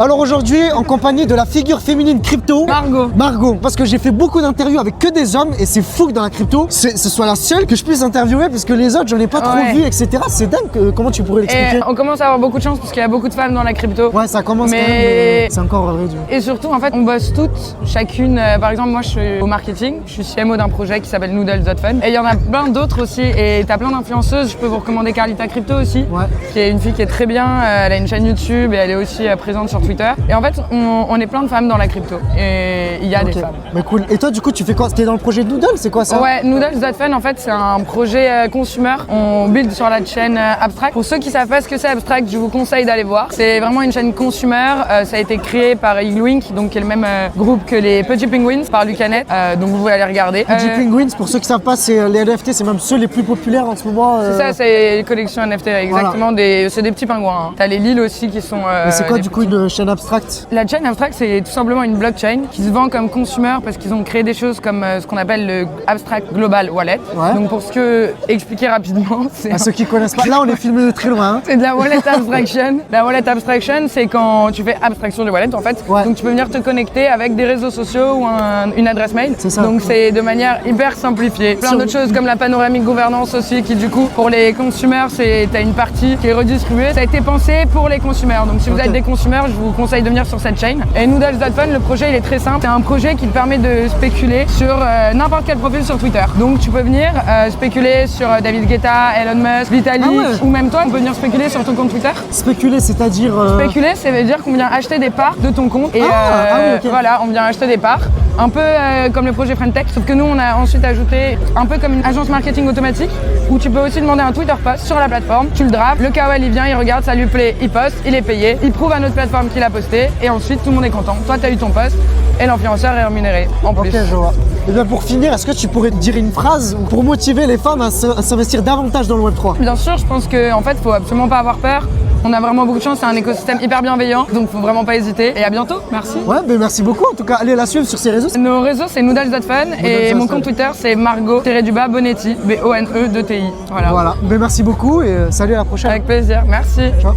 Alors aujourd'hui, en compagnie de la figure féminine crypto, Margot. Parce que j'ai fait beaucoup d'interviews avec que des hommes et c'est fou que dans la crypto, ce soit la seule que je puisse interviewer parce que les autres, j'en ai pas trop vu, etc. C'est dingue, comment tu pourrais l'expliquer? On commence à avoir beaucoup de chance parce qu'il y a beaucoup de femmes dans la crypto. Ouais, ça commence quand même, mais c'est encore réduit. Et surtout, en fait, on bosse toutes, chacune. Par exemple, moi, je suis au marketing, je suis CMO d'un projet qui s'appelle Noodles.fun. Et il y en a plein d'autres aussi. Et t'as plein d'influenceuses. Je peux vous recommander Carlita Crypto aussi, qui est une fille qui est très bien. Elle a une chaîne YouTube et elle est aussi présente sur Twitter. Et en fait, on est plein de femmes dans la crypto et il y a des femmes. Mais cool. Et toi, du coup, tu fais quoi? T'es dans le projet Noodle, c'est quoi ça? Ouais, Noodles.fun, en fait, c'est un projet consumer. On build sur la chaîne Abstract. Pour ceux qui savent pas ce que c'est Abstract, je vous conseille d'aller voir. C'est vraiment une chaîne consumer. Ça a été créé par Igloo-Inc, donc qui est le même groupe que les Petits Penguins par Lucanet. Donc vous pouvez aller regarder. Petits Penguins, pour ceux qui savent pas, c'est les NFT, c'est même ceux les plus populaires en ce moment. C'est ça, c'est les collections NFT, exactement. Voilà. C'est des petits pingouins. Hein. T'as les Lilles aussi qui sont. Mais c'est quoi du coup une chaîne Abstract? La chaîne Abstract, c'est tout simplement une blockchain qui se vend comme consumer parce qu'ils ont créé des choses comme ce qu'on appelle le Abstract Global Wallet. Donc pour ce que expliquer rapidement, c'est ceux qui connaissent pas. Là, on est filmé de très loin. Hein. C'est de la wallet abstraction. La wallet abstraction, c'est quand tu fais abstraction du wallet en fait. Donc tu peux venir te connecter avec des réseaux sociaux ou une adresse mail. C'est ça. Donc c'est de manière hyper simplifiée. Plein d'autres choses comme la panoramique gouvernance aussi qui du coup pour les consumers, t'as une partie qui est redistribuée. Ça a été pensé pour les consumers. Donc si vous êtes des consumers, je vous conseille de venir sur cette chaîne. Et Noodles.fun, le projet il est très simple. C'est un projet qui te permet de spéculer sur n'importe quel profil sur Twitter. Donc tu peux venir spéculer sur David Guetta, Elon Musk, Vitalik ou même toi, on peut venir spéculer sur ton compte Twitter. Spéculer, c'est-à-dire Spéculer, ça veut dire qu'on vient acheter des parts de ton compte. Et voilà, on vient acheter des parts. Un peu comme le projet Friendtech, sauf que nous on a ensuite ajouté un peu comme une agence marketing automatique où tu peux aussi demander un Twitter post sur la plateforme, tu le drafts, le KOL il vient, il regarde, ça lui plaît, il poste, il est payé, il prouve à notre plateforme qu'il a posté et ensuite tout le monde est content. Toi tu as eu ton post et l'influenceur est rémunéré en plus. Ok, je vois. Et bien pour finir, est-ce que tu pourrais dire une phrase pour motiver les femmes à s'investir davantage dans le Web3? Bien sûr, je pense qu'en fait, faut absolument pas avoir peur. On a vraiment beaucoup de chance, c'est un écosystème hyper bienveillant, donc faut vraiment pas hésiter. Et à bientôt, merci. Ouais, mais merci beaucoup. En tout cas, allez la suivre sur ses réseaux. Nos réseaux, c'est Noodles.fun et mon compte Twitter, c'est Margot-Bonetti, B-O-N-E-2-T-I. Voilà. Mais merci beaucoup et salut à la prochaine. Avec plaisir, merci. Ciao.